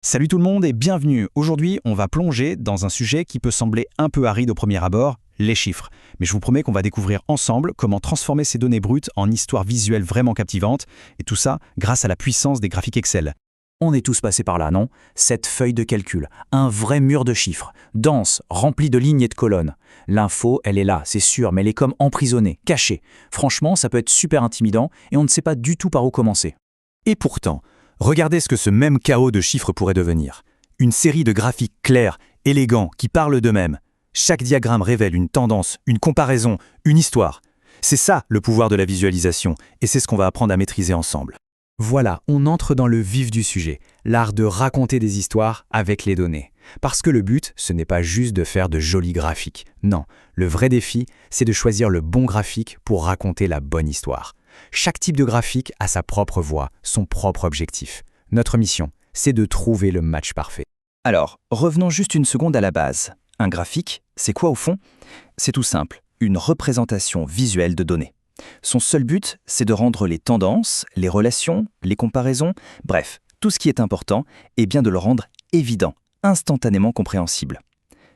Salut tout le monde et bienvenue. Aujourd'hui, on va plonger dans un sujet qui peut sembler un peu aride au premier abord, les chiffres. Mais je vous promets qu'on va découvrir ensemble comment transformer ces données brutes en histoires visuelles vraiment captivantes, et tout ça grâce à la puissance des graphiques Excel. On est tous passés par là, non? Cette feuille de calcul, un vrai mur de chiffres, dense, rempli de lignes et de colonnes. L'info, elle est là, c'est sûr, mais elle est comme emprisonnée, cachée. Franchement, ça peut être super intimidant et on ne sait pas du tout par où commencer. Et pourtant, regardez ce que ce même chaos de chiffres pourrait devenir. Une série de graphiques clairs, élégants, qui parlent d'eux-mêmes. Chaque diagramme révèle une tendance, une comparaison, une histoire. C'est ça le pouvoir de la visualisation, et c'est ce qu'on va apprendre à maîtriser ensemble. Voilà, on entre dans le vif du sujet, l'art de raconter des histoires avec les données. Parce que le but, ce n'est pas juste de faire de jolis graphiques. Non, le vrai défi, c'est de choisir le bon graphique pour raconter la bonne histoire. Chaque type de graphique a sa propre voix, son propre objectif. Notre mission, c'est de trouver le match parfait. Alors, revenons juste une seconde à la base. Un graphique, c'est quoi au fond? C'est tout simple, une représentation visuelle de données. Son seul but, c'est de rendre les tendances, les relations, les comparaisons, bref, tout ce qui est important, et bien de le rendre évident, instantanément compréhensible.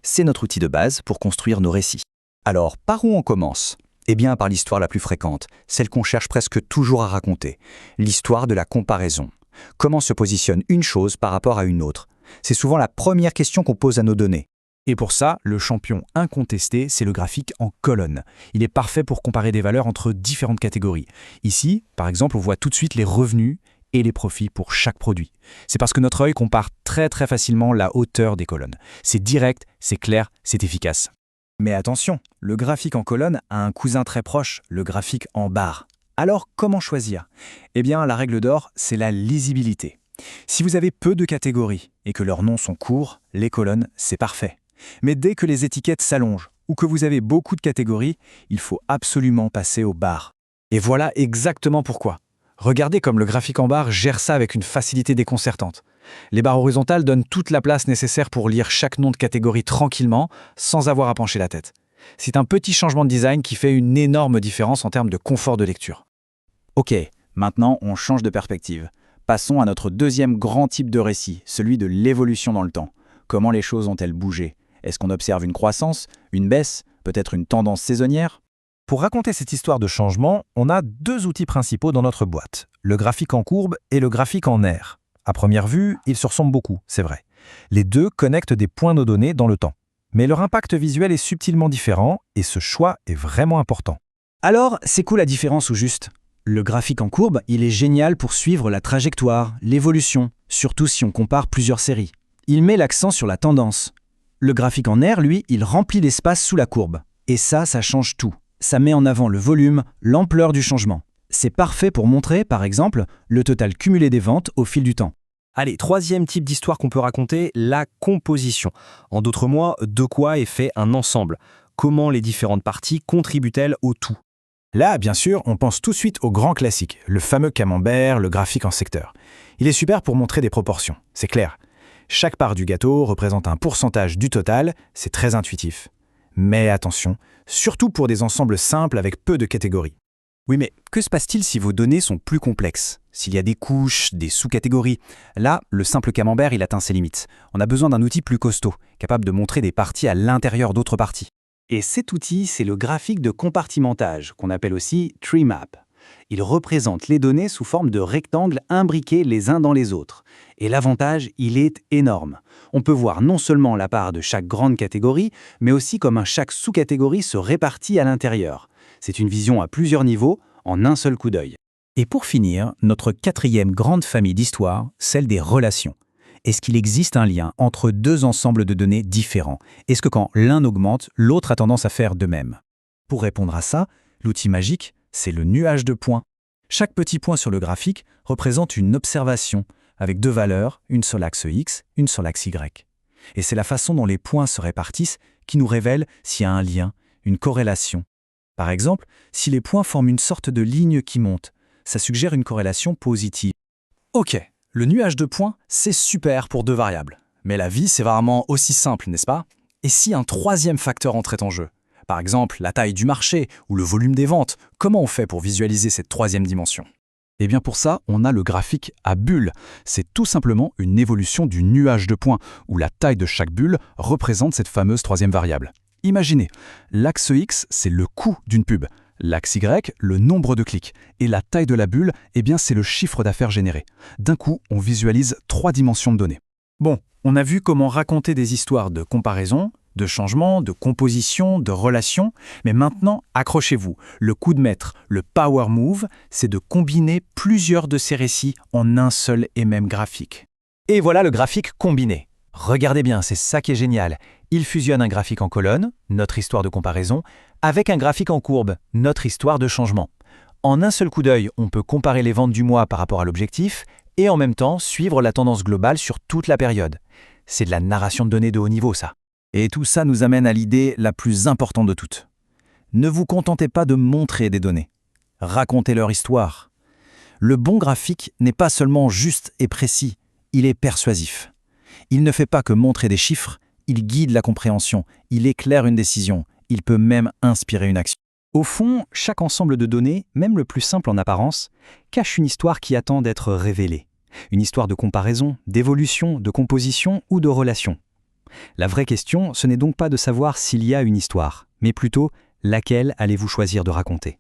C'est notre outil de base pour construire nos récits. Alors, par où on commence? Eh bien, par l'histoire la plus fréquente, celle qu'on cherche presque toujours à raconter. L'histoire de la comparaison. Comment se positionne une chose par rapport à une autre? C'est souvent la première question qu'on pose à nos données. Et pour ça, le champion incontesté, c'est le graphique en colonne. Il est parfait pour comparer des valeurs entre différentes catégories. Ici, par exemple, on voit tout de suite les revenus et les profits pour chaque produit. C'est parce que notre œil compare très facilement la hauteur des colonnes. C'est direct, c'est clair, c'est efficace. Mais attention, le graphique en colonne a un cousin très proche, le graphique en barre. Alors, comment choisir? Eh bien, la règle d'or, c'est la lisibilité. Si vous avez peu de catégories et que leurs noms sont courts, les colonnes, c'est parfait. Mais dès que les étiquettes s'allongent ou que vous avez beaucoup de catégories, il faut absolument passer aux barres. Et voilà exactement pourquoi. Regardez comme le graphique en barre gère ça avec une facilité déconcertante. Les barres horizontales donnent toute la place nécessaire pour lire chaque nom de catégorie tranquillement, sans avoir à pencher la tête. C'est un petit changement de design qui fait une énorme différence en termes de confort de lecture. Ok, maintenant on change de perspective. Passons à notre deuxième grand type de récit, celui de l'évolution dans le temps. Comment les choses ont-elles bougé? Est-ce qu'on observe une croissance, une baisse, peut-être une tendance saisonnière? Pour raconter cette histoire de changement, on a deux outils principaux dans notre boîte, le graphique en courbe et le graphique en aire. À première vue, ils se ressemblent beaucoup, c'est vrai. Les deux connectent des points de données dans le temps. Mais leur impact visuel est subtilement différent et ce choix est vraiment important. Alors, c'est quoi la différence au juste? Le graphique en courbe, il est génial pour suivre la trajectoire, l'évolution, surtout si on compare plusieurs séries. Il met l'accent sur la tendance. Le graphique en aire, lui, il remplit l'espace sous la courbe. Et ça change tout. Ça met en avant le volume, l'ampleur du changement. C'est parfait pour montrer, par exemple, le total cumulé des ventes au fil du temps. Allez, troisième type d'histoire qu'on peut raconter, la composition. En d'autres mots, de quoi est fait un ensemble? Comment les différentes parties contribuent-elles au tout? Là, bien sûr, on pense tout de suite au grand classique, le fameux camembert, le graphique en secteur. Il est super pour montrer des proportions, c'est clair. Chaque part du gâteau représente un pourcentage du total, c'est très intuitif. Mais attention, surtout pour des ensembles simples avec peu de catégories. Oui, mais que se passe-t-il si vos données sont plus complexes? S'il y a des couches, des sous-catégories? Là, le simple camembert, il atteint ses limites. On a besoin d'un outil plus costaud, capable de montrer des parties à l'intérieur d'autres parties. Et cet outil, c'est le graphique de compartimentage, qu'on appelle aussi tree map. Il représente les données sous forme de rectangles imbriqués les uns dans les autres. Et l'avantage, il est énorme. On peut voir non seulement la part de chaque grande catégorie, mais aussi comment chaque sous-catégorie se répartit à l'intérieur. C'est une vision à plusieurs niveaux, en un seul coup d'œil. Et pour finir, notre quatrième grande famille d'histoires, celle des relations. Est-ce qu'il existe un lien entre deux ensembles de données différents? Est-ce que quand l'un augmente, l'autre a tendance à faire de même? Pour répondre à ça, l'outil magique, c'est le nuage de points. Chaque petit point sur le graphique représente une observation, avec deux valeurs, une sur l'axe X, une sur l'axe Y. Et c'est la façon dont les points se répartissent qui nous révèle s'il y a un lien, une corrélation. Par exemple, si les points forment une sorte de ligne qui monte, ça suggère une corrélation positive. Ok, le nuage de points, c'est super pour deux variables. Mais la vie, c'est vraiment aussi simple, n'est-ce pas? Et si un troisième facteur entrait en jeu? Par exemple, la taille du marché ou le volume des ventes, comment on fait pour visualiser cette troisième dimension? Eh bien pour ça, on a le graphique à bulles. C'est tout simplement une évolution du nuage de points, où la taille de chaque bulle représente cette fameuse troisième variable. Imaginez, l'axe X, c'est le coût d'une pub, l'axe Y, le nombre de clics, et la taille de la bulle, eh bien c'est le chiffre d'affaires généré. D'un coup, on visualise 3 dimensions de données. Bon, on a vu comment raconter des histoires de comparaison, de changement, de composition, de relation, mais maintenant, accrochez-vous. Le coup de maître, le power move, c'est de combiner plusieurs de ces récits en un seul et même graphique. Et voilà le graphique combiné. Regardez bien, c'est ça qui est génial. Il fusionne un graphique en colonne, notre histoire de comparaison, avec un graphique en courbe, notre histoire de changement. En un seul coup d'œil, on peut comparer les ventes du mois par rapport à l'objectif et en même temps suivre la tendance globale sur toute la période. C'est de la narration de données de haut niveau, ça. Et tout ça nous amène à l'idée la plus importante de toutes. Ne vous contentez pas de montrer des données. Racontez leur histoire. Le bon graphique n'est pas seulement juste et précis, il est persuasif. Il ne fait pas que montrer des chiffres, il guide la compréhension, il éclaire une décision, il peut même inspirer une action. Au fond, chaque ensemble de données, même le plus simple en apparence, cache une histoire qui attend d'être révélée. Une histoire de comparaison, d'évolution, de composition ou de relation. La vraie question, ce n'est donc pas de savoir s'il y a une histoire, mais plutôt laquelle allez-vous choisir de raconter.